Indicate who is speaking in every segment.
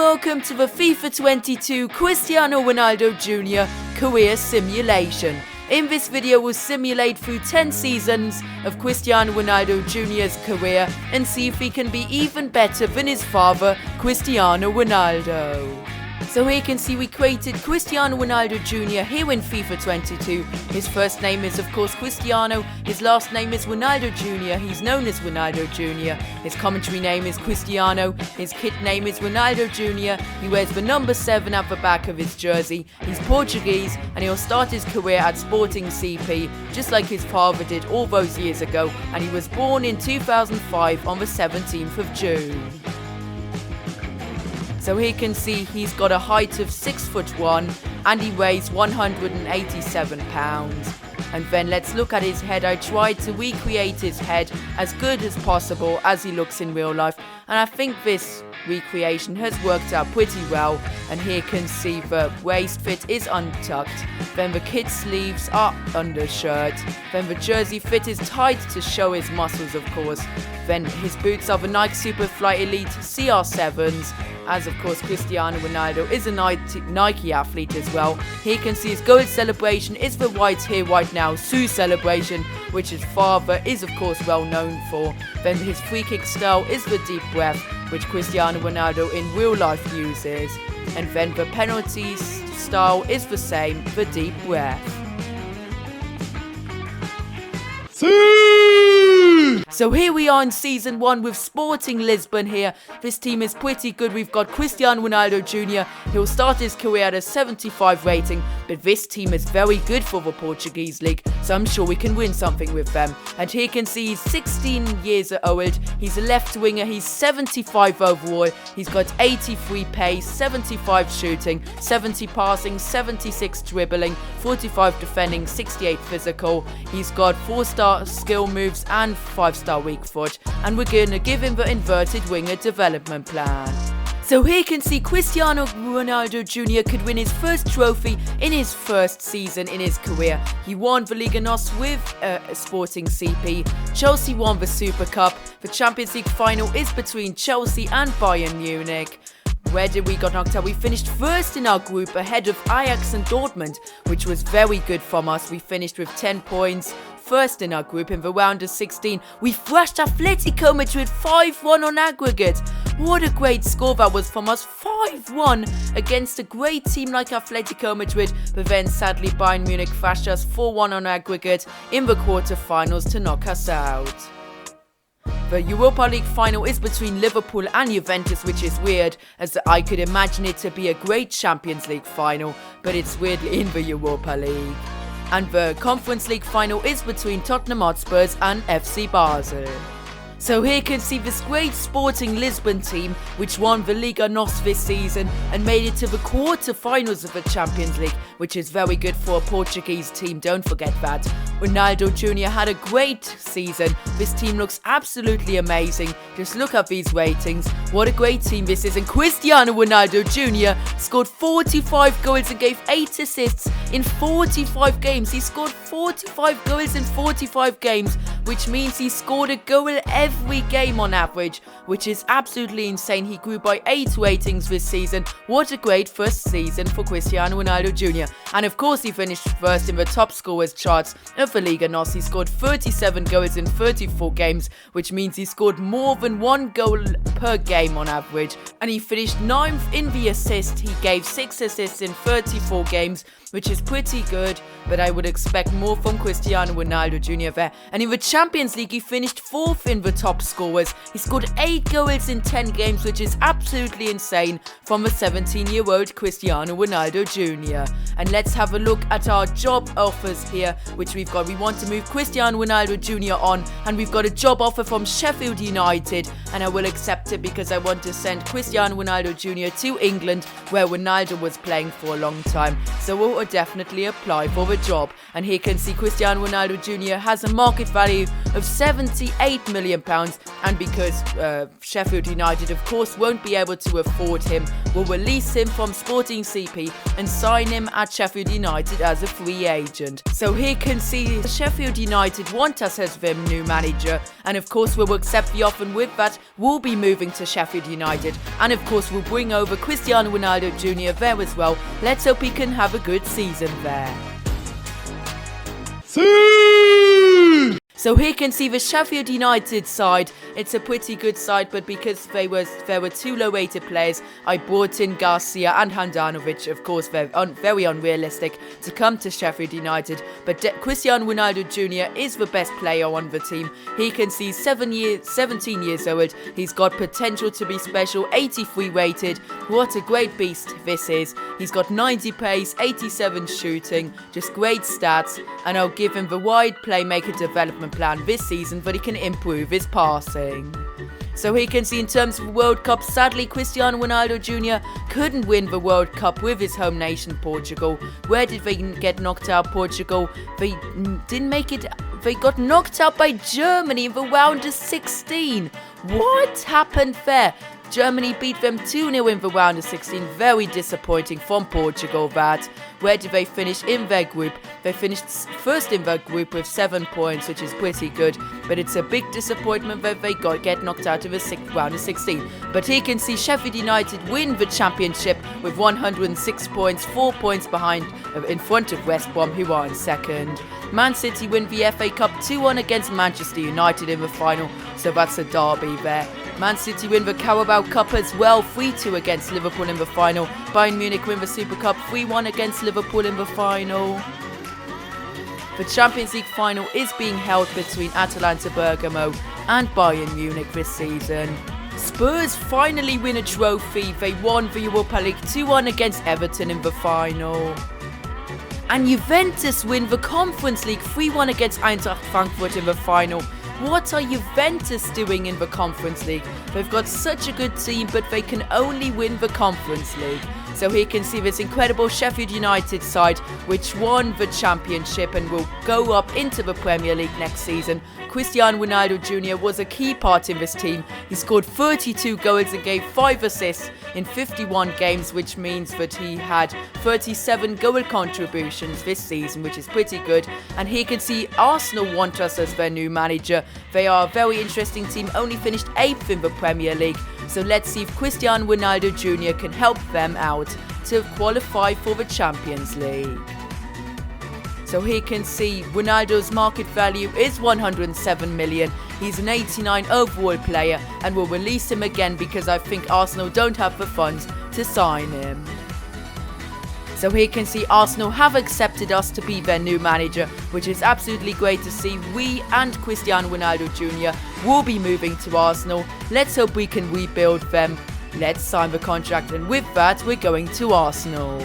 Speaker 1: welcome to the FIFA 22 Cristiano Ronaldo Jr. career simulation. In this video we'll simulate through 10 seasons of Cristiano Ronaldo Jr.'s career and see if he can be even better than his father, Cristiano Ronaldo. So here you can see we created Cristiano Ronaldo Jr. here in FIFA 22. His first name is of course Cristiano, his last name is Ronaldo Jr. He's known as Ronaldo Jr. His commentary name is Cristiano, his kit name is Ronaldo Jr. He wears the number 7 at the back of his jersey. He's Portuguese and he'll start his career at Sporting CP just like his father did all those years ago, and he was born in 2005 on the 17th of June. So here you can see he's got a height of 6'1" and he weighs 187 pounds. And then let's look at his head. I tried to recreate his head as good as possible as he looks in real life, and I think this recreation has worked out pretty well. And here you can see the waist fit is untucked, then the kit sleeves are undershirt, then the jersey fit is tight to show his muscles of course, then his boots are the Nike Superfly Elite CR7s, as of course Cristiano Ronaldo is a Nike athlete as well. Here you can see his goal celebration is the White Here White Now Sue celebration, which his father is of course well known for. Then his free kick style is the deep breath, which Cristiano Ronaldo in real life uses. And then the penalty style is the same, the deep breath. So here we are in Season 1 with Sporting Lisbon here. This team is pretty good. We've got Cristiano Ronaldo Jr. He'll start his career at a 75 rating, but this team is very good for the Portuguese league, so I'm sure we can win something with them. And here you can see he's 16 years old. He's a left winger. He's 75 overall. He's got 83 pace, 75 shooting, 70 passing, 76 dribbling, 45 defending, 68 physical. He's got 4-star skill moves and 5-star weak foot, and we're gonna give him the inverted winger development plan. So here you can see Cristiano Ronaldo Jr. could win his first trophy in his first season in his career. He won the Liga NOS with Sporting CP. Chelsea won the Super Cup. The Champions League final is between Chelsea and Bayern Munich. Where did we got knocked out? We finished first in our group ahead of Ajax and Dortmund, which was very good from us. We finished with 10 points. First in our group in the round of 16. We thrashed Atletico Madrid 5-1 on aggregate. What a great score that was from us, 5-1 against a great team like Atletico Madrid, but then sadly Bayern Munich thrashed us 4-1 on aggregate in the quarterfinals to knock us out. The Europa League final is between Liverpool and Juventus, which is weird, as I could imagine it to be a great Champions League final, but it's weirdly in the Europa League. And the Conference League final is between Tottenham Hotspur and FC Basel. So here you can see this great Sporting Lisbon team, which won the Liga NOS this season and made it to the quarter-finals of the Champions League, which is very good for a Portuguese team, don't forget that. Ronaldo Jr. had a great season. This team looks absolutely amazing. Just look at these ratings. What a great team this is. And Cristiano Ronaldo Jr. scored 45 goals and gave 8 assists in 45 games. He scored 45 goals in 45 games, which means he scored a goal every game on average, which is absolutely insane. He grew by 8 ratings this season. What a great first season for Cristiano Ronaldo Jr. And of course he finished first in the top scorers charts of the Liga NOS. He scored 37 goals in 34 games, which means he scored more than 1 goal per game on average. And he finished 9th in the assist. He gave 6 assists in 34 games, which is pretty good, but I would expect more from Cristiano Ronaldo Jr. there. And in the Champions League, he finished 4th in the top scorers. He scored 8 goals in 10 games, which is absolutely insane from the 17-year-old Cristiano Ronaldo Jr. And let's have a look at our job offers here, which we've got. We want to move Cristiano Ronaldo Jr. on, and we've got a job offer from Sheffield United, and I will accept it because I want to send Cristiano Ronaldo Jr. to England, where Ronaldo was playing for a long time. So we'll definitely apply for the job. And here you can see Cristiano Ronaldo Jr. has a market value of £78 million, and because Sheffield United of course won't be able to afford him, we'll release him from Sporting CP and sign him at Sheffield United as a free agent. So here you can see see Sheffield United want us as their new manager, and of course we'll accept the offer, and with that we'll be moving to Sheffield United, and of course we'll bring over Cristiano Ronaldo Jr. there as well. Let's hope he can have a good season there. So here you can see the Sheffield United side. It's a pretty good side, but because there were two low-rated players, I brought in Garcia and Handanovic. Of course, they're very unrealistic to come to Sheffield United. But Cristiano Ronaldo Jr. is the best player on the team. He can see 17 years old. He's got potential to be special, 83 rated. What a great beast this is. He's got 90 pace, 87 shooting, just great stats. And I'll give him the wide playmaker development plan this season that he can improve his passing. So here you can see in terms of World Cup, sadly Cristiano Ronaldo Jr. couldn't win the World Cup with his home nation Portugal. Where did they get knocked out? Portugal, they didn't make it. They got knocked out by Germany in the round of 16. What happened there? Germany beat them 2-0 in the round of 16. Very disappointing from Portugal that. Where did they finish in their group? They finished first in their group with 7 points, which is pretty good. But it's a big disappointment that they get knocked out of the round of 16. But here you can see Sheffield United win the championship with 106 points, 4 points behind, in front of West Brom, who are in second. Man City win the FA Cup 2-1 against Manchester United in the final. So that's a derby there. Man City win the Carabao Cup as well, 3-2 against Liverpool in the final. Bayern Munich win the Super Cup, 3-1 against Liverpool in the final. The Champions League final is being held between Atalanta Bergamo and Bayern Munich this season. Spurs finally win a trophy. They won the Europa League 2-1 against Everton in the final. And Juventus win the Conference League 3-1 against Eintracht Frankfurt in the final. What are Juventus doing in the Conference League? They've got such a good team, but they can only win the Conference League. So here you can see this incredible Sheffield United side, which won the championship and will go up into the Premier League next season. Cristiano Ronaldo Jr. was a key part in this team. He scored 32 goals and gave 5 assists in 51 games, which means that he had 37 goal contributions this season, which is pretty good. And here you can see Arsenal want us as their new manager. They are a very interesting team, only finished 8th in the Premier League. So let's see if Cristiano Ronaldo Jr. can help them out to qualify for the Champions League. So here you can see Ronaldo's market value is 107 million. He's an 89 overall player and will release him again because I think Arsenal don't have the funds to sign him. So here you can see Arsenal have accepted us to be their new manager, which is absolutely great to see. We and Cristiano Ronaldo Jr. will be moving to Arsenal. Let's hope we can rebuild them. Let's sign the contract, and with that we're going to Arsenal.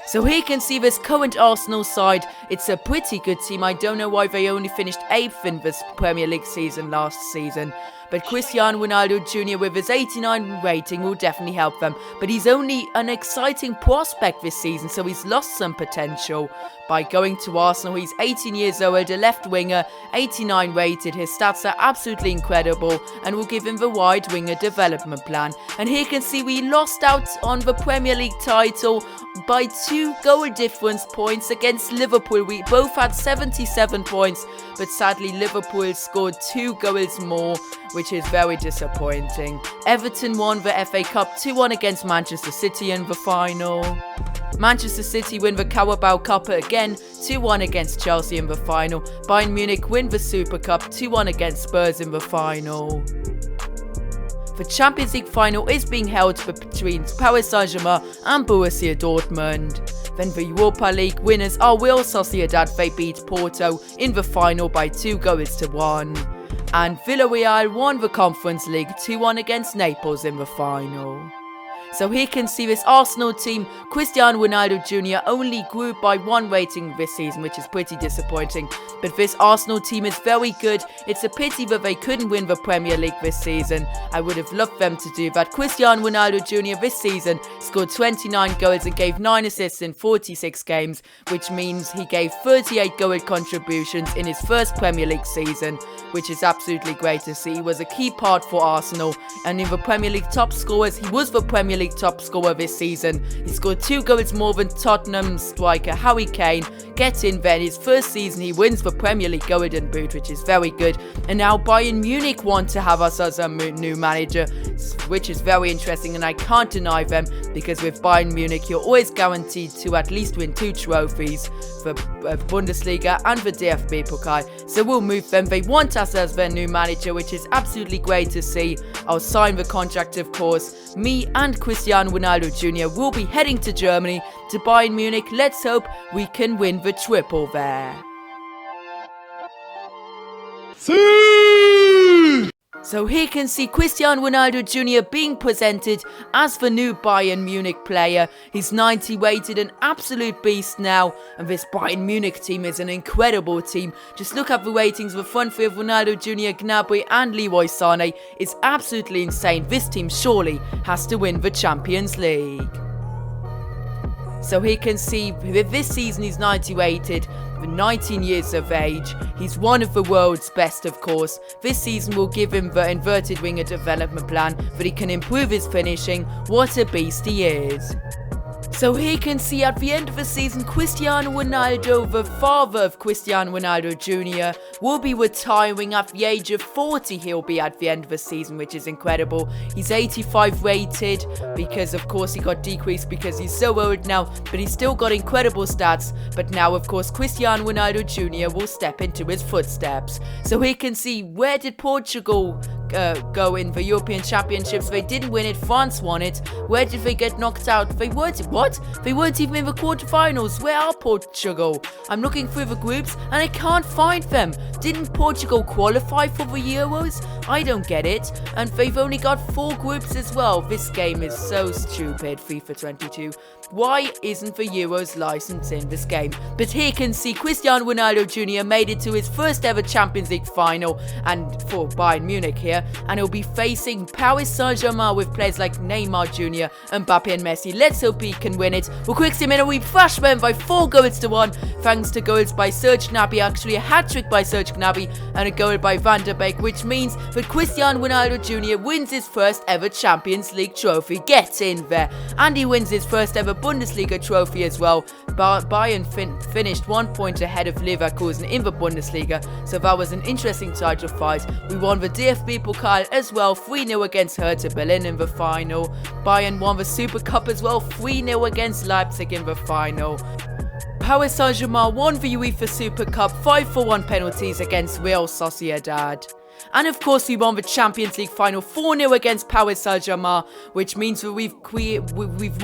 Speaker 1: So here you can see this current Arsenal side. It's a pretty good team. I don't know why they only finished 8th in this Premier League season last season. But Cristiano Ronaldo Jr. with his 89 rating will definitely help them. But he's only an exciting prospect this season, so he's lost some potential. By going to Arsenal, he's 18 years old, a left winger, 89 rated. His stats are absolutely incredible and will give him the wide winger development plan. And here you can see we lost out on the Premier League title by 2 goal difference points against Liverpool. We both had 77 points, but sadly Liverpool scored 2 goals more, which is very disappointing. Everton won the FA Cup 2-1 against Manchester City in the final. Manchester City win the Carabao Cup again, 2-1 against Chelsea in the final. Bayern Munich win the Super Cup, 2-1 against Spurs in the final. The Champions League final is being held between Paris Saint-Germain and Borussia Dortmund. Then the Europa League winners are Real Sociedad. They beat Porto in the final by 2-1. And Villarreal won the Conference League 2-1 against Naples in the final. So here you can see this Arsenal team. Cristiano Ronaldo Jr. only grew by 1 rating this season, which is pretty disappointing. But this Arsenal team is very good. It's a pity that they couldn't win the Premier League this season. I would have loved them to do that. Cristiano Ronaldo Jr. this season scored 29 goals and gave 9 assists in 46 games, which means he gave 38 goal contributions in his first Premier League season, which is absolutely great to see. He was a key part for Arsenal, and in the Premier League top scorers, he was the Premier League League top scorer this season. He scored 2 goals more than Tottenham striker Harry Kane. Get in there, in his first season he wins the Premier League Golden Boot, which is very good. And now Bayern Munich want to have us as a new manager, which is very interesting, and I can't deny them, because with Bayern Munich you're always guaranteed to at least win 2 trophies, the Bundesliga and the DFB Pokal. So we'll move them. They want us as their new manager, which is absolutely great to see. I'll sign the contract, of course. Me and Cristiano Ronaldo Jr. will be heading to Germany, to Bayern Munich. Let's hope we can win the triple there. So here you can see Cristiano Ronaldo Jr. being presented as the new Bayern Munich player. He's 90 rated, an absolute beast now, and this Bayern Munich team is an incredible team. Just look at the ratings. The front three of Ronaldo Jr., Gnabry and Leroy Sané is absolutely insane. This team surely has to win the Champions League. So here you can see with this season he's 90 rated, 19 years of age. He's one of the world's best, of course. This season will give him the inverted winger development plan that he can improve his finishing. What a beast he is. So here you can see at the end of the season, Cristiano Ronaldo, the father of Cristiano Ronaldo Jr, will be retiring at the age of 40. He'll be at the end of the season, which is incredible. He's 85 rated because, of course, he got decreased because he's so old now, but he's still got incredible stats. But now, of course, Cristiano Ronaldo Jr will step into his footsteps. So here you can see, where did Portugal go in the European Championships? They didn't win it. France won it. Where did they get knocked out? They weren't even in the quarterfinals. Where are Portugal? I'm looking through the groups and I can't find them. Didn't Portugal qualify for the Euros? I don't get it. And they've only got 4 groups as well. This game is so stupid, FIFA 22. Why isn't the Euros licensed in this game? But here you can see Cristiano Ronaldo Jr. made it to his first ever Champions League final, and for Bayern Munich here, and he'll be facing Paris Saint-Germain with players like Neymar Jr, Mbappe and Messi. Let's hope he can win it. We'll quickly minute, we thrash them by 4 goals to 1, thanks to goals by Serge Gnabry, actually a hat-trick by Serge Gnabry, and a goal by Van der Beek, which means that Cristiano Ronaldo Jr. wins his first ever Champions League trophy. Get in there. And he wins his first ever Bundesliga trophy as well. Bayern finished 1 point ahead of Leverkusen in the Bundesliga, so that was an interesting title fight. We won the DFB Pokal as well, 3-0 against Hertha Berlin in the final. Bayern won the Super Cup as well, 3-0 against Leipzig in the final. Paris Saint-Germain won the UEFA Super Cup, 5-1 penalties against Real Sociedad. And of course we won the Champions League final 4-0 against Paris Saint-Germain, which means that we've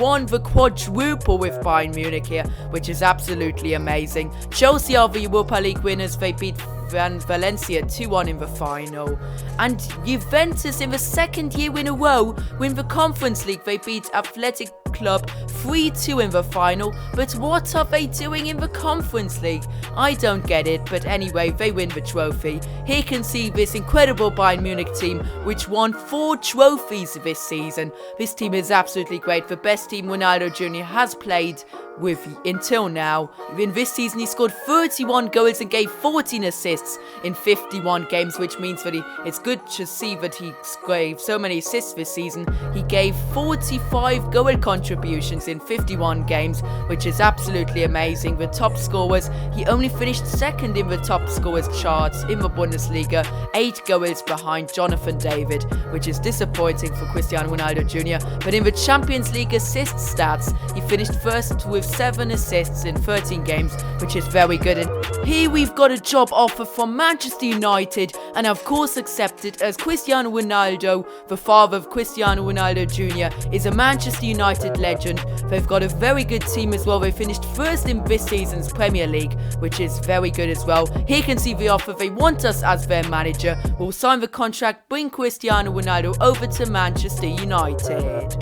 Speaker 1: won the quadruple with Bayern Munich here, which is absolutely amazing. Chelsea are the Europa League winners. They beat Valencia 2-1 in the final. And Juventus, in the second year in a row, win the Conference League. They beat Athletic Club 3-2 in the final. But what are they doing in the Conference League? I don't get it, but anyway, they win the trophy. Here you can see this incredible Bayern Munich team, which won 4 trophies this season. This team is absolutely great, the best team Ronaldo Jr. has played with until now. In this season he scored 31 goals and gave 14 assists in 51 games, which means that it's good to see that he gave so many assists this season. He gave 45 goal contributions in 51 games, which is absolutely amazing. The top scorers, he only finished second in the top scorers charts in the Bundesliga, 8 goals behind Jonathan David, which is disappointing for Cristiano Ronaldo Jr. But in the Champions League assist stats, he finished first with 7 assists in 13 games, which is very good. And here we've got a job offer from Manchester United, and of course accepted, as Cristiano Ronaldo, the father of Cristiano Ronaldo Jr, is a Manchester United legend. They've got a very good team as well. They finished first in this season's Premier League, which is very good as well. Here you can see the offer. They want us as their manager. We'll sign the contract, bring Cristiano Ronaldo over to Manchester United.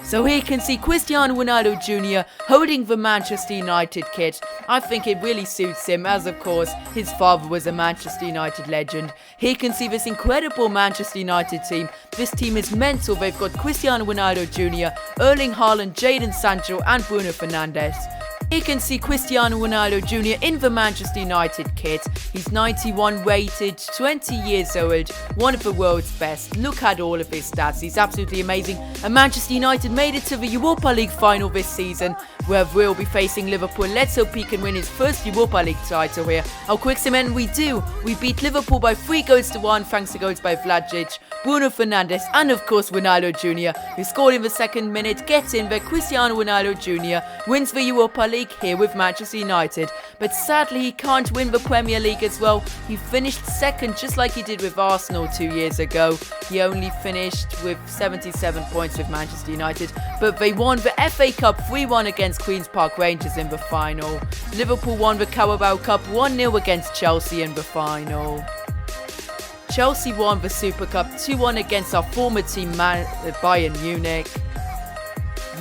Speaker 1: So here you can see Cristiano Ronaldo Jr. holding the Manchester United kit. I think it really suits him, as of course his father was a Manchester United legend. Here you can see this incredible Manchester United team. This team is mental. They've got Cristiano Ronaldo Jr., Erling Haaland, Jadon Sancho and Bruno Fernandes. You can see Cristiano Ronaldo Jr. in the Manchester United kit. He's 91 rated, 20 years old, one of the world's best. Look at all of his stats, he's absolutely amazing. And Manchester United made it to the Europa League final this season, where we'll be facing Liverpool. Let's hope he can win his first Europa League title here. How quick cement we do. We beat Liverpool by 3-1 thanks to goals by Vlasic, Bruno Fernandes and of course Ronaldo Jr. who scored in the second minute. Gets in there. Cristiano Ronaldo Jr. wins the Europa League here with Manchester United, but sadly he can't win the Premier League as well. He finished second just like he did with Arsenal 2 years ago. He only finished with 77 points with Manchester United, but they won the FA Cup 3-1 against Queen's Park Rangers in the final. Liverpool won the Carabao Cup 1-0 against Chelsea in the final. Chelsea won the Super Cup 2-1 against our former team Bayern Munich.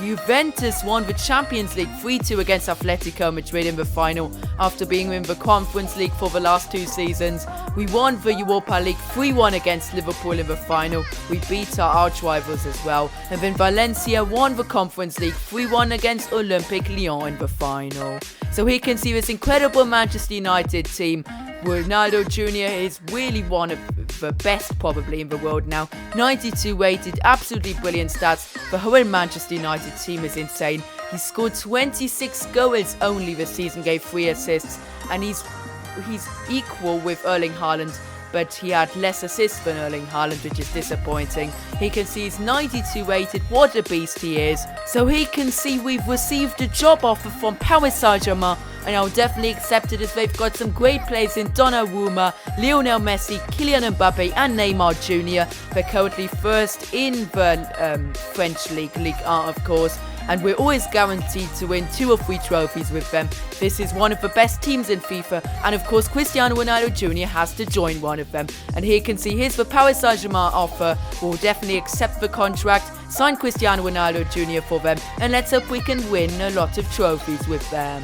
Speaker 1: Juventus won the Champions League 3-2 against Atletico Madrid in the final after being in the Conference League for the last 2 seasons. We won the Europa League 3-1 against Liverpool in the final. We beat our arch rivals as well. And then Valencia won the Conference League 3-1 against Olympique Lyon in the final. So here you can see this incredible Manchester United team. Ronaldo Jr. is really one of the best probably in the world now. 92 rated, absolutely brilliant stats. The whole Manchester United team is insane. He scored 26 goals only this season, gave 3 assists, and he's equal with Erling Haaland, but he had less assists than Erling Haaland, which is disappointing. He can see he's 92 rated, what a beast he is. So he can see we've received a job offer from Paris Saint-Germain, and I'll definitely accept it as they've got some great players in Donnarumma, Lionel Messi, Kylian Mbappe and Neymar Jr. They're currently first in the French League, Ligue 1 of course, and we're always guaranteed to win 2 or 3 trophies with them. This is one of the best teams in FIFA, and of course Cristiano Ronaldo Jr. has to join one of them. And here you can see here's the Paris Saint-Germain offer. We'll definitely accept the contract, sign Cristiano Ronaldo Jr. for them, and let's hope we can win a lot of trophies with them.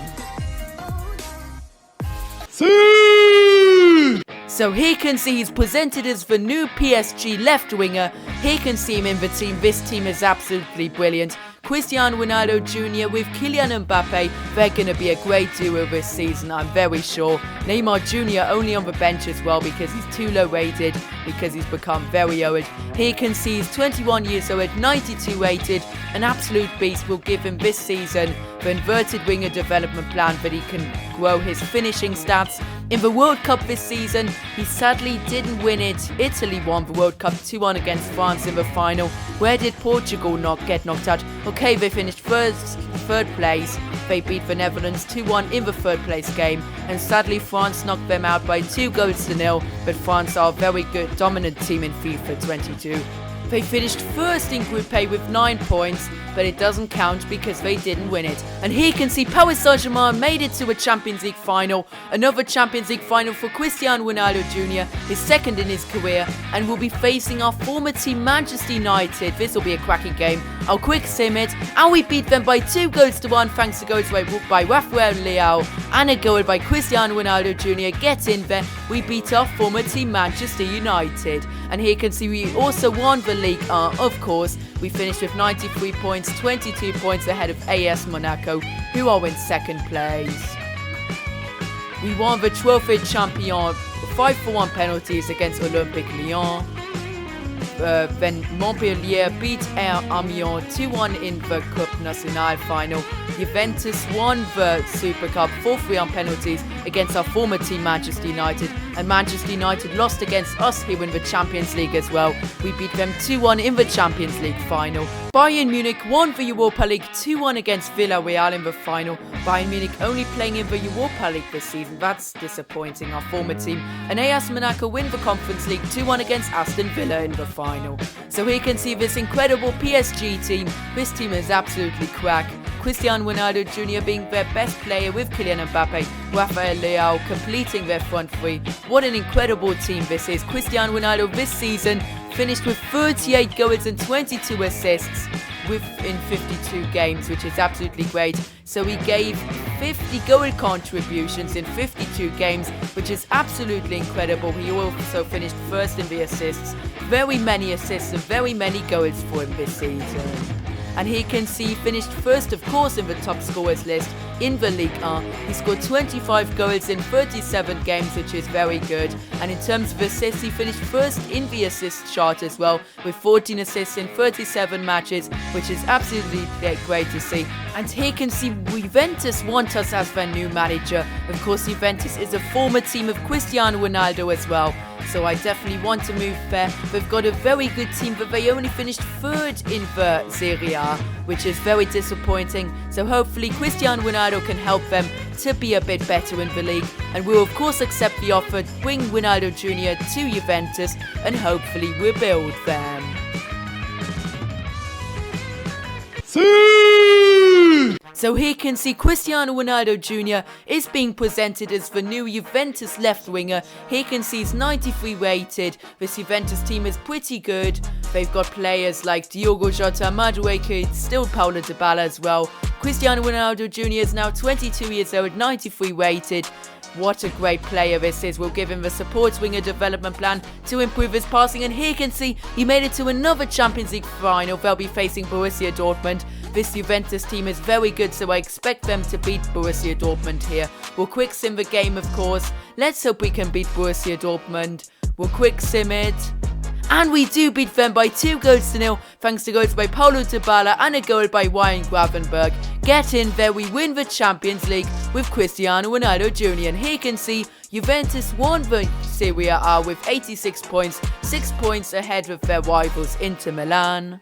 Speaker 1: So here you can see he's presented as the new PSG left winger. Here you can see him in the team. This team is absolutely brilliant. Cristiano Ronaldo Jr. with Kylian Mbappe, they're going to be a great duo this season, I'm very sure. Neymar Jr. only on the bench as well because he's too low rated, because he's become very old. Here you can see he's 21 years old, 92 rated, an absolute beast. Will give him this season the inverted winger development plan that he can grow his finishing stats. In the World Cup this season, he sadly didn't win it. Italy won the World Cup 2-1 against France in the final. Where did Portugal get knocked out? Okay, they finished third place. They beat the Netherlands 2-1 in the third place game, and sadly France knocked them out by 2-0, but France are a very good dominant team in FIFA 22. They finished first in Group A with 9 points, but it doesn't count because they didn't win it. And here you can see Paris Saint-Germain made it to a Champions League final. Another Champions League final for Cristiano Ronaldo Jr., his second in his career, and will be facing our former team Manchester United. This will be a cracking game. I'll quick sim it, and we beat them by 2-1 thanks to goals by Rafael Leao and a goal by Cristiano Ronaldo Jr. Get in there. We beat our former team Manchester United. And here you can see we also won the League 1, of course. We finished with 93 points, 22 points ahead of AS Monaco, who are in second place. We won the Trophée Champion 5-1 penalties against Olympique Lyon. Then Montpellier beat Amiens 2-1 in the Coupe Nationale final. Juventus won the Super Cup 4-3 on penalties against our former team Manchester United, and Manchester United lost against us here in the Champions League as well. We beat them 2-1 in the Champions League final. Bayern Munich won the Europa League 2-1 against Villarreal in the final. Bayern Munich only playing in the Europa League this season, that's disappointing, our former team. And AS Monaco win the Conference League 2-1 against Aston Villa in the final. So here you can see this incredible PSG team. This team is absolutely crack. Cristiano Ronaldo Jr. being their best player with Kylian Mbappe, Rafael Leao completing their front three. What an incredible team this is. Cristiano Ronaldo this season finished with 38 goals and 22 assists in 52 games, which is absolutely great. So he gave 50 goal contributions in 52 games, which is absolutely incredible. He also finished first in the assists. Very many assists and very many goals for him this season. And here you can see he finished first, of course, in the top scorers list. in the Ligue 1. He scored 25 goals in 37 games, which is very good. And in terms of assists, he finished first in the assist chart as well, with 14 assists in 37 matches, which is absolutely great to see. And here can see Juventus want us as their new manager. Of course, Juventus is a former team of Cristiano Ronaldo as well, so I definitely want to move there. They've got a very good team, but they only finished third in the Serie A, which is very disappointing. So hopefully Cristiano Ronaldo can help them to be a bit better in the league, and we'll of course accept the offer, bring Ronaldo Jr. to Juventus, and hopefully rebuild them. So here you can see Cristiano Ronaldo Jr. is being presented as the new Juventus left winger. Here you can see he's 93 rated. This Juventus team is pretty good. They've got players like Diogo Jota, Madueke, still Paulo Dybala as well. Cristiano Ronaldo Jr. is now 22 years old, 93 rated. What a great player this is. We'll give him the support winger development plan to improve his passing. And here you can see he made it to another Champions League final. They'll be facing Borussia Dortmund. This Juventus team is very good, so I expect them to beat Borussia Dortmund here. We'll quick sim the game, of course. Let's hope we can beat Borussia Dortmund. We'll quick sim it. And we do beat them by 2-0, thanks to goals by Paulo Dybala and a goal by Ryan Gravenberg. Get in there, we win the Champions League with Cristiano Ronaldo Jr. And here you can see Juventus won the Serie A with 86 points, 6 points ahead of their rivals Inter Milan.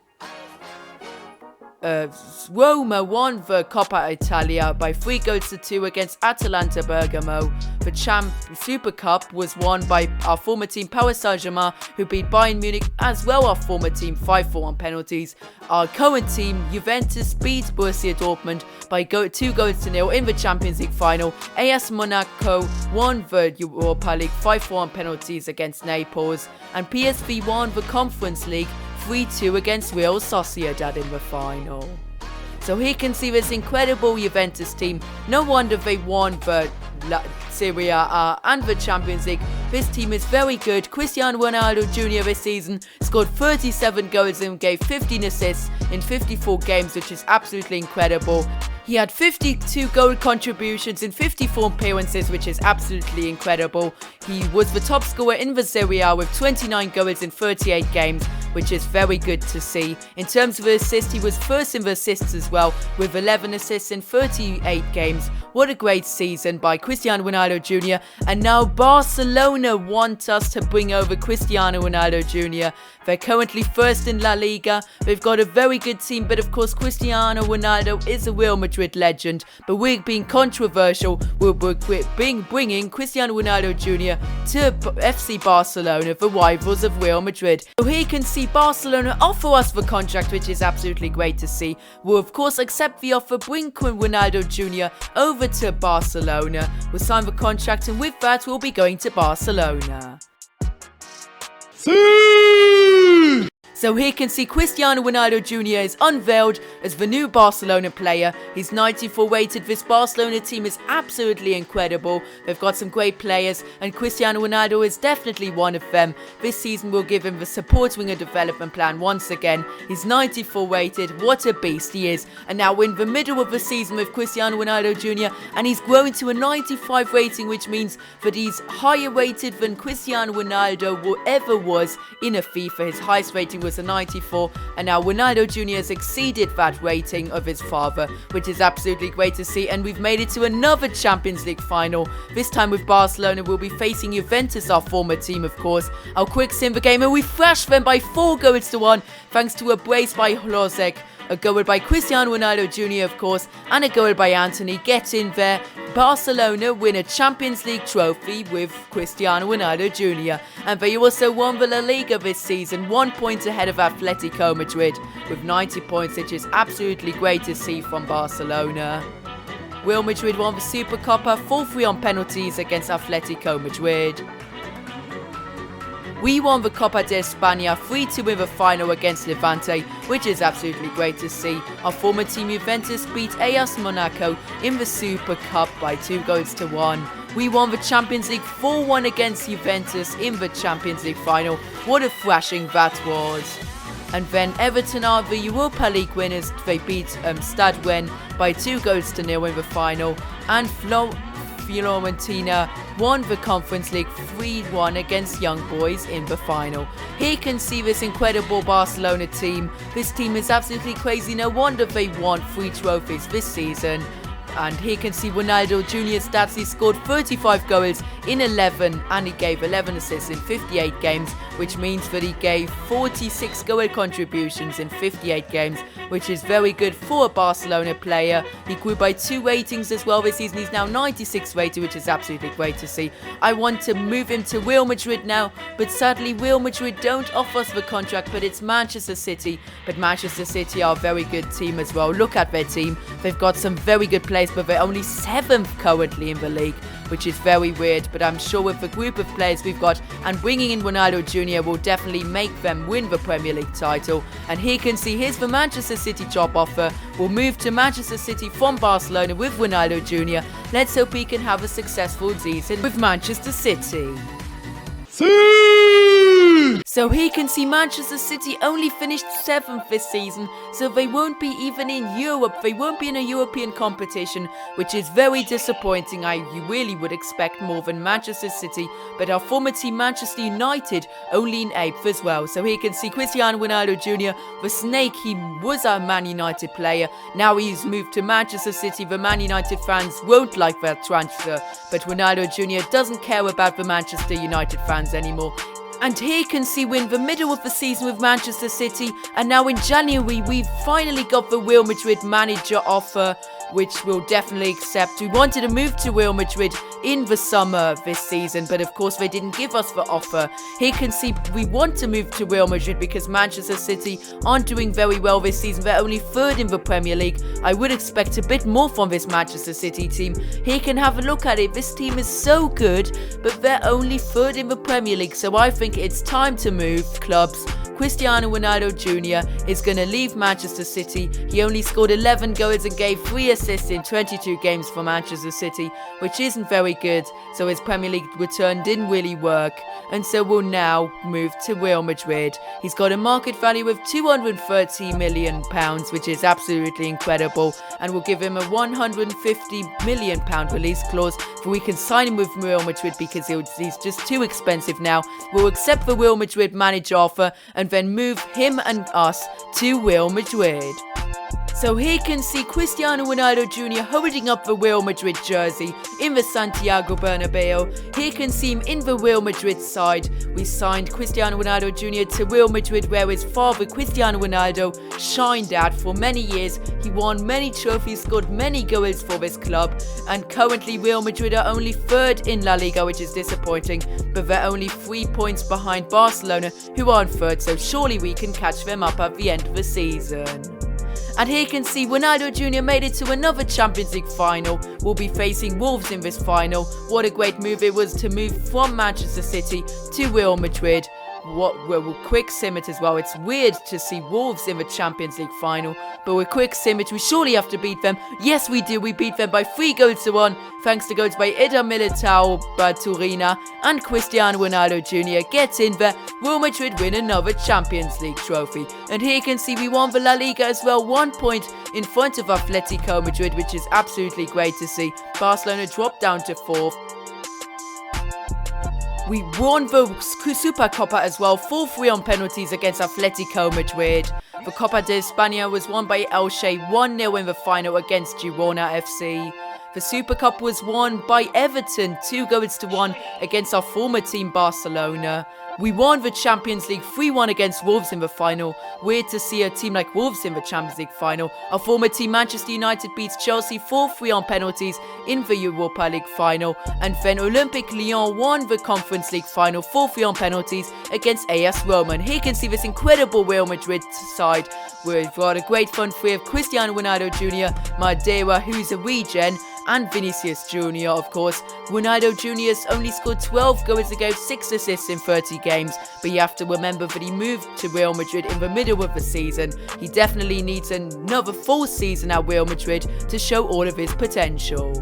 Speaker 1: Roma won the Coppa Italia by 3-2 against Atalanta Bergamo. The Super Cup was won by our former team Paris Saint-Germain, who beat Bayern Munich, as well our former team 5-4 on penalties. Our current team Juventus beat Borussia Dortmund by 2-0 in the Champions League final. AS Monaco won the Europa League 5-4 on penalties against Naples, and PSV won the Conference League 3-2 against Real Sociedad in the final. So here you can see this incredible Juventus team. No wonder they won the Serie A and the Champions League. This team is very good. Cristiano Ronaldo Jr. this season scored 37 goals and gave 15 assists in 54 games, which is absolutely incredible. He had 52 goal contributions in 54 appearances, which is absolutely incredible. He was the top scorer in the Serie A with 29 goals in 38 games, which is very good to see. In terms of assists, he was first in the assists as well, with 11 assists in 38 games. What a great season by Cristiano Ronaldo Jr. And now Barcelona want us to bring over Cristiano Ronaldo Jr. They're currently first in La Liga. They've got a very good team, but of course Cristiano Ronaldo is a Real Madrid legend. But we're being controversial. We're bringing Cristiano Ronaldo Jr. to FC Barcelona, the rivals of Real Madrid. So here you can see Barcelona offer us the contract, which is absolutely great to see. We'll of course accept the offer, bring Ronaldo Jr. over to Barcelona. We'll sign the contract, and with that we'll be going to Barcelona. So here you can see Cristiano Ronaldo Jr. is unveiled as the new Barcelona player. He's 94 rated. This Barcelona team is absolutely incredible. They've got some great players, and Cristiano Ronaldo is definitely one of them. This season we'll give him the support winger development plan once again. He's 94 rated. What a beast he is. And now we're in the middle of the season with Cristiano Ronaldo Jr. and he's grown to a 95 rating, which means that he's higher rated than Cristiano Ronaldo ever was in a FIFA. His highest rating was a 94, and now Ronaldo Jr. has exceeded that rating of his father, which is absolutely great to see. And we've made it to another Champions League final. This time with Barcelona, we'll be facing Juventus, our former team, of course. I'll quick sim the game, and we thrashed them by 4-1 thanks to a brace by Hlozek, a goal by Cristiano Ronaldo Jr. of course, and a goal by Anthony. Get in there. Barcelona win a Champions League trophy with Cristiano Ronaldo Jr. And they also won the La Liga this season, 1 point ahead of Atletico Madrid with 90 points, which is absolutely great to see from Barcelona. Real Madrid won the Super Coppa 4-3 on penalties against Atletico Madrid. We won the Copa de España 3-2 in the final against Levante, which is absolutely great to see. Our former team Juventus beat AS Monaco in the Super Cup by 2-1. We won the Champions League 4-1 against Juventus in the Champions League final. What a thrashing that was. And then Everton are the Europa League winners. They beat Stade Rennes by 2-0 in the final, and Fiorentina won the Conference League 3-1 against Young Boys in the final. Here you can see this incredible Barcelona team. This team is absolutely crazy. No wonder they won 3 trophies this season. And here you can see Ronaldo Jr.'s stats. He scored 35 goals in 11 and he gave 11 assists in 58 games, which means that he gave 46 goal contributions in 58 games, which is very good for a Barcelona player. He grew by 2 ratings as well this season. He's now 96 rated, which is absolutely great to see. I want to move him to Real Madrid now, but sadly Real Madrid don't offer us the contract, but it's Manchester City. But Manchester City are a very good team as well. Look at their team. They've got some very good players, but they're only 7th currently in the league, which is very weird. But I'm sure with the group of players we've got and bringing in Ronaldo Jr. will definitely make them win the Premier League title. And here you can see here's the Manchester City job offer. We'll move to Manchester City from Barcelona with Ronaldo Jr. Let's hope he can have a successful season with Manchester City. So here you can see Manchester City only finished 7th this season, so they won't be even in Europe. They won't be in a European competition, which is very disappointing. You really would expect more than Manchester City, but our former team Manchester United only in 8th as well. So here you can see Cristiano Ronaldo Jr., the snake. He was a Man United player. Now he's moved to Manchester City. The Man United fans won't like that transfer, but Ronaldo Jr. doesn't care about the Manchester United fans anymore. And here you can see we're in the middle of the season with Manchester City, and now in January we've finally got the Real Madrid manager offer, which we'll definitely accept. We wanted to move to Real Madrid in the summer this season, but of course they didn't give us the offer. Here you can see we want to move to Real Madrid because Manchester City aren't doing very well this season. They're only 3rd in the Premier League. I would expect a bit more from this Manchester City team. Here you can have a look at it. This team is so good, but they're only 3rd in the Premier League, so I think it's time to move clubs. Cristiano Ronaldo Jr. is going to leave Manchester City. He only scored 11 goals and gave 3 assists in 22 games for Manchester City, which isn't very good, so his Premier League return didn't really work, and so will now move to Real Madrid. He's got a market value of £230 million, which is absolutely incredible, and we'll give him a £150 million release clause, for we can sign him with Real Madrid because he's just too expensive now. We'll accept the Real Madrid manager offer and then move him and us to Real Madrid. So here you can see Cristiano Ronaldo Jr. holding up the Real Madrid jersey in the Santiago Bernabeu. Here you can see him in the Real Madrid side. We signed Cristiano Ronaldo Jr. to Real Madrid, where his father Cristiano Ronaldo shined at for many years. He won many trophies, scored many goals for this club, and currently Real Madrid are only 3rd in La Liga, which is disappointing, but they're only 3 points behind Barcelona, who are in 3rd, so surely we can catch them up at the end of the season. And here you can see Ronaldo Jr. made it to another Champions League final. We'll be facing Wolves in this final. What a great move it was to move from Manchester City to Real Madrid. We'll quick sim it as well. It's weird to see Wolves in the Champions League final, but we're quick sim it. We surely have to beat them. Yes, we do. We beat them by 3-1, thanks to goals by Eder Militao, Turina, and Cristiano Ronaldo Jr. Gets in there. Real Madrid win another Champions League trophy. And here you can see we won the La Liga as well, 1 point in front of Atletico Madrid, which is absolutely great to see. Barcelona dropped down to 4th. We won the Supercopa as well, 4-3 on penalties against Atletico Madrid. The Copa de España was won by Elche, 1-0 in the final against Girona FC. The Super Cup was won by Everton, 2-1 against our former team Barcelona. We won the Champions League 3-1 against Wolves in the final. Weird to see a team like Wolves in the Champions League final. Our former team Manchester United beats Chelsea 4-3 on penalties in the Europa League final. And then Olympique Lyon won the Conference League final 4-3 on penalties against AS Roma. And here you can see this incredible Real Madrid side. We've got a great front three of Cristiano Ronaldo Jr., Madeira, who's a regen, and Vinicius Jr. of course. Ronaldo Jr. has only scored 12 goals and gave 6 assists in 30 games, but you have to remember that he moved to Real Madrid in the middle of the season. He definitely needs another full season at Real Madrid to show all of his potential.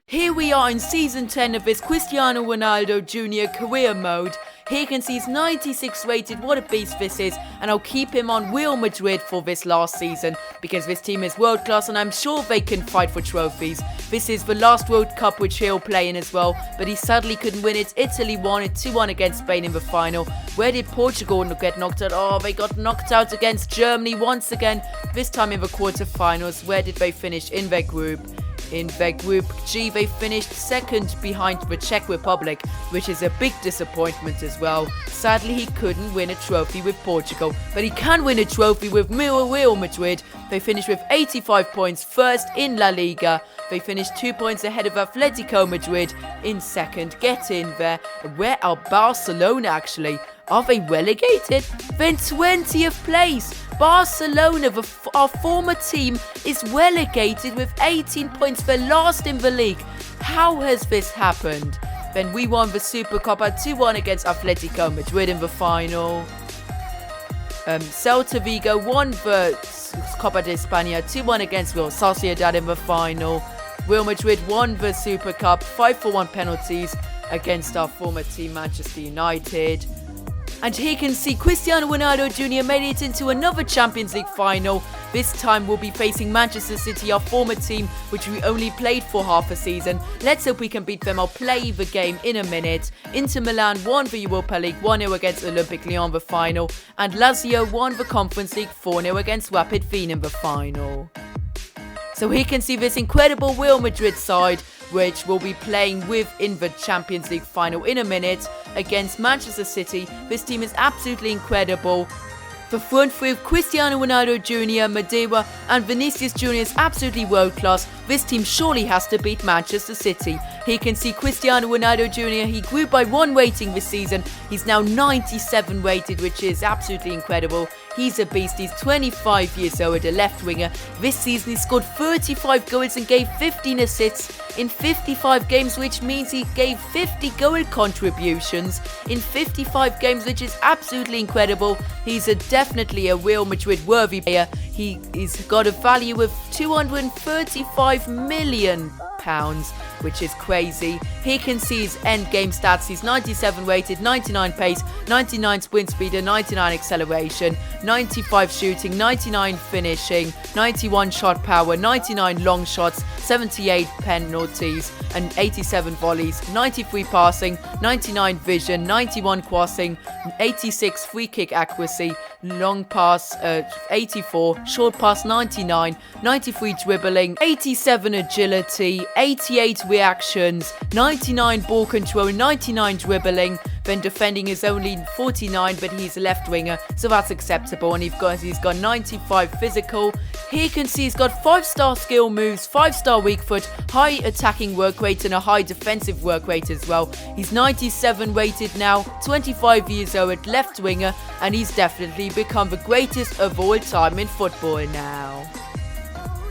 Speaker 1: Here we are in season 10 of this Cristiano Ronaldo Jr. career mode. Here you can see he's 96 rated. What a beast this is. And I'll keep him on Real Madrid for this last season because this team is world class and I'm sure they can fight for trophies. This is the last World Cup which he'll play in as well, but he sadly couldn't win it. Italy won it 2-1 against Spain in the final. Where did Portugal get knocked out? Oh, they got knocked out against Germany once again, this time in the quarterfinals. Where did they finish in their group? In their Group G, they finished second behind the Czech Republic, which is a big disappointment as well. Sadly, he couldn't win a trophy with Portugal, but he can win a trophy with Real Madrid. They finished with 85 points, first in La Liga. They finished 2 points ahead of Atletico Madrid in second. Get in there. Where are Barcelona actually? Are they relegated? They're in 20th place. Barcelona, our former team, is relegated with 18 points. They're last in the league. How has this happened? Then we won the Supercopa 2-1 against Atletico Madrid in the final. Celta Vigo won the Copa de España 2-1 against Real Sociedad in the final. Real Madrid won the Super Cup 5-1 penalties against our former team Manchester United. And here you can see Cristiano Ronaldo Jr. made it into another Champions League final. This time we'll be facing Manchester City, our former team, which we only played for half a season. Let's hope we can beat them. I'll play the game in a minute. Inter Milan won the Europa League 1-0 against Olympique Lyon in the final. And Lazio won the Conference League 4-0 against Rapid Wien in the final. So here you can see this incredible Real Madrid side, which will be playing with in the Champions League final in a minute against Manchester City. This team is absolutely incredible. The front three of Cristiano Ronaldo Jr, Madeira and Vinicius Jr is absolutely world class. This team surely has to beat Manchester City. Here you can see Cristiano Ronaldo Jr. He grew by 1 rating this season. He's now 97 rated, which is absolutely incredible. He's a beast. He's 25 years old, a left winger. This season he scored 35 goals and gave 15 assists in 55 games, which means he gave 50 goal contributions in 55 games, which is absolutely incredible. He's definitely a Real Madrid worthy player. He's got a value of £235 million, which is crazy. Here you can see his end game stats. He's 97 rated, 99 pace, 99 sprint speed and 99 acceleration, 95 shooting, 99 finishing, 91 shot power, 99 long shots, 78 penalties and 87 volleys, 93 passing, 99 vision, 91 crossing, 86 free kick accuracy, long pass 84, short pass 99, 93 dribbling, 87 agility, 88 reactions, 99 ball control, 99 dribbling. Then defending is only 49, but he's a left winger, so that's acceptable. And he's got 95 physical. Here you can see he's got 5-star skill moves, 5-star weak foot, high attacking work rate and a high defensive work rate as well. He's 97 rated now, 25 years old, left winger, and he's definitely become the greatest of all time in football now.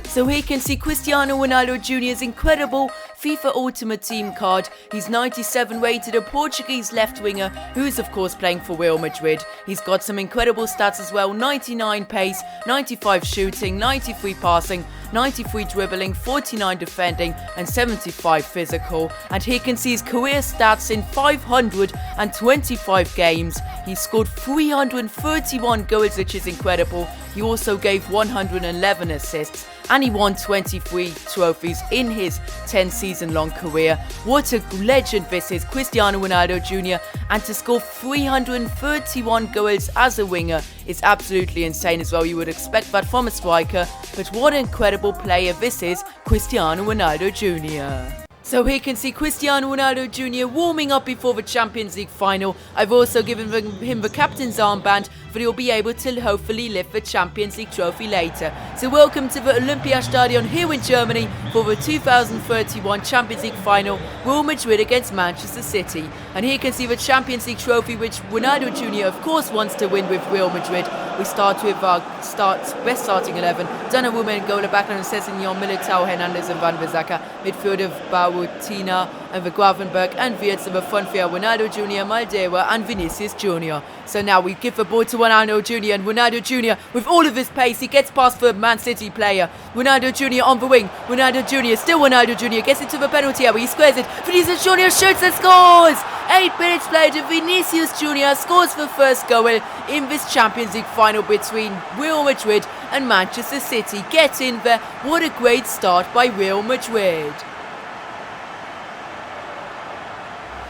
Speaker 1: So here you can see Cristiano Ronaldo Jr.'s incredible FIFA Ultimate Team card. He's 97 rated, a Portuguese left winger who's of course playing for Real Madrid. He's got some incredible stats as well: 99 pace, 95 shooting, 93 passing, 93 dribbling, 49 defending and 75 physical. And here you can see his career stats in 525 games. He scored 331 goals, which is incredible. He also gave 111 assists and he won 23 trophies in his 10-season-long career. What a legend this is, Cristiano Ronaldo Jr. And to score 331 goals as a winger is absolutely insane as well. You would expect that from a striker, but what an incredible player this is, Cristiano Ronaldo Jr. So here you can see Cristiano Ronaldo Jr. warming up before the Champions League final. I've also given him the captain's armband, but he'll be able to hopefully lift the Champions League trophy later. So welcome to the Olympiastadion here in Germany for the 2031 Champions League final, Real Madrid against Manchester City. And here you can see the Champions League trophy, which Ronaldo Jr. of course wants to win with Real Madrid. We start with our best starting 11. Donnarumma in goal, Backlund, Sessegnon, Militao, Hernandez and Van Bissaka. Midfield of Bautina and the Gravenberg and Wirtz in the front three are Ronaldo Jr., Madeira and Vinicius Jr. So now we give the ball to Ronaldo Jr. and Ronaldo Jr. with all of his pace, he gets past the Man City player. Ronaldo Jr. on the wing. Ronaldo Jr. still Ronaldo Jr. gets into the penalty area. He squares it. Vinicius Jr. shoots and scores! 8 minutes later, Vinicius Jr. scores the first goal in this Champions League final between Real Madrid and Manchester City. Get in there. What a great start by Real Madrid.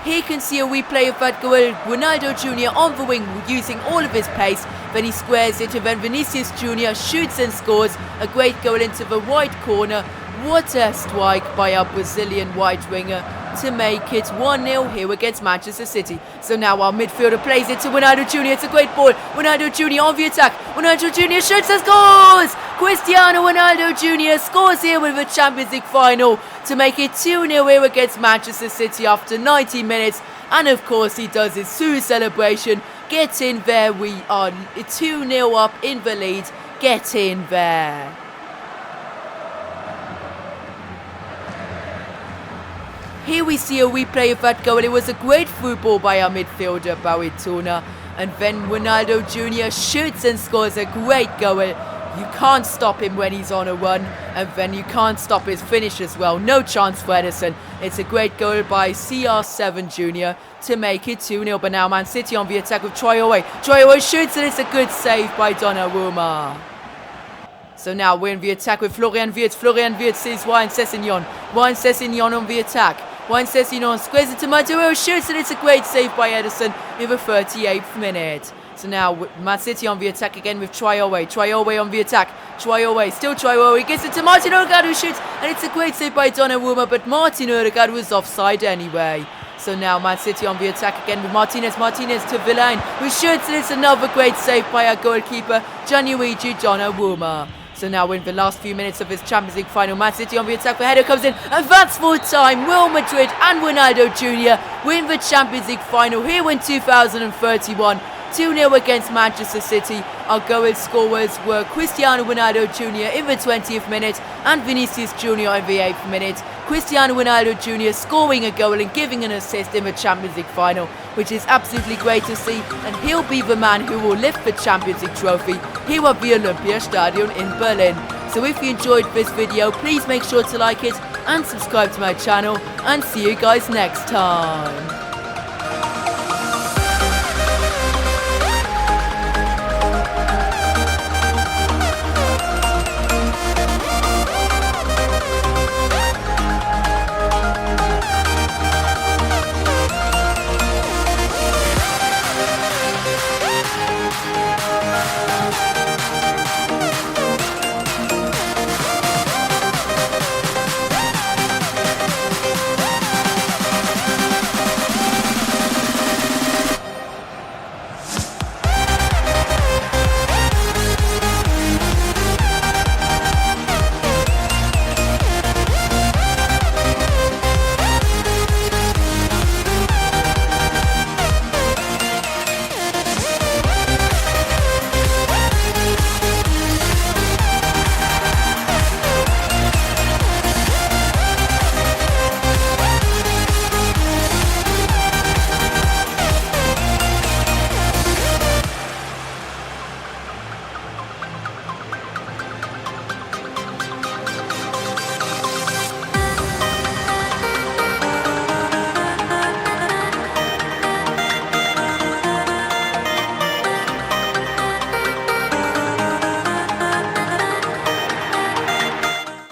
Speaker 1: Here you can see a replay of that goal. Ronaldo Jr. on the wing using all of his pace. Then he squares it and then Vinicius Jr. shoots and scores a great goal into the right corner. What a strike by our Brazilian right winger to make it 1-0 here against Manchester City. So now our midfielder plays it to Ronaldo Jr. It's a great ball. Ronaldo Jr. on the attack. Ronaldo Jr. shoots and scores! Cristiano Ronaldo Jr. scores here with the Champions League final to make it 2-0 here against Manchester City after 90 minutes. And of course he does his Sue celebration. Get in there. We are 2-0 up in the lead. Get in there. Here we see a replay of that goal. It was a great through ball by our midfielder, Barcelona. And then Ronaldo Jr. shoots and scores a great goal. You can't stop him when he's on a run. And then you can't stop his finish as well. No chance for Edison. It's a great goal by CR7 Jr. to make it 2-0. But now Man City on the attack with Traoré. Traoré shoots and it's a good save by Donnarumma. So now we're in the attack with Florian Wirtz. Florian Wirtz sees Ryan Sessegnon. Ryan Sessegnon on the attack. Ryan Sessegnon squares it to Maduro, shoots, and it's a great save by Edison in the 38th minute. So now Man City on the attack again with Traoré. Traoré on the attack. Traoré, still Traoré, gets it to Martin Odegaard who shoots, and it's a great save by Donnarumma, but Martin Odegaard was offside anyway. So now Man City on the attack again with Martinez to Villain, who shoots, and it's another great save by our goalkeeper, Gianluigi Donnarumma. So now we're in the last few minutes of this Champions League final. Man City on the attack, the header comes in, and that's full time. Real Madrid and Ronaldo Jr. win the Champions League final here in 2031. 2-0 against Manchester City. Our goal scorers were Cristiano Ronaldo Jr. in the 20th minute and Vinicius Jr. in the 8th minute. Cristiano Ronaldo Jr. scoring a goal and giving an assist in the Champions League final, which is absolutely great to see, and he'll be the man who will lift the Champions League trophy here at the Olympiastadion in Berlin. So if you enjoyed this video, please make sure to like it and subscribe to my channel, and see you guys next time.